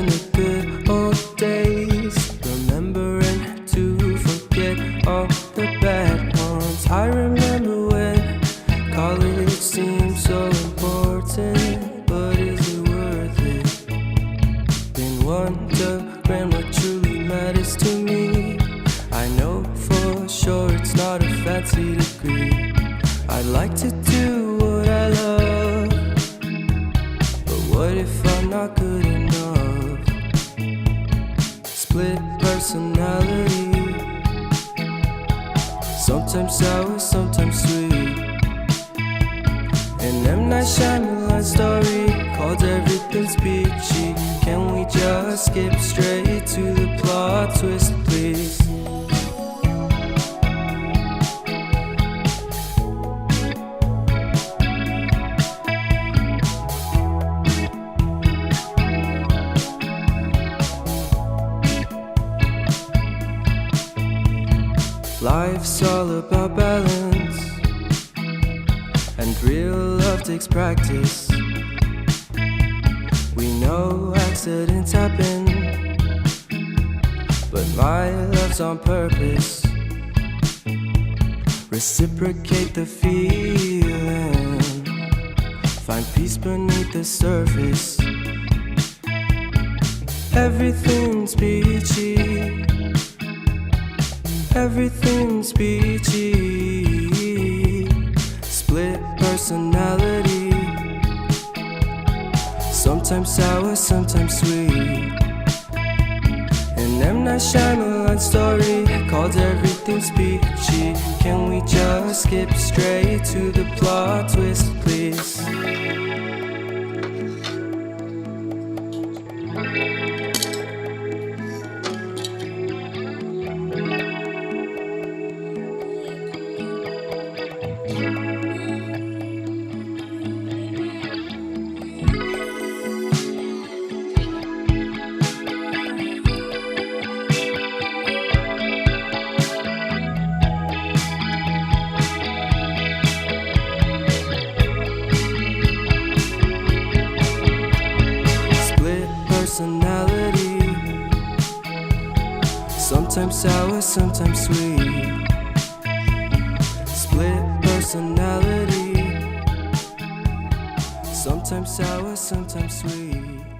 the good old days, remembering to forget all the bad ones. I remember when college seemed so important, but is it worth it? Been wondering what truly matters to me. I know for sure it's not a fancy degree. I'd like to do what I love, but what if I'm not good enough? Split personality, sometimes sour, sometimes sweet. An M. Night Shyamalan story called Everything's Peachy. Can we just skip straight to the plot twist, please? Life's all about balance, and real love takes practice. We know accidents happen, but my love's on purpose. Reciprocate the feeling, find peace beneath the surface. Everything's peachy, everything's peachy. Split personality, sometimes sour, sometimes sweet. An M. Night Shyamalan story called Everything's Peachy. Can we just skip straight to the plot twist, please? Personality, sometimes sour, sometimes sweet. Split personality, sometimes sour, sometimes sweet.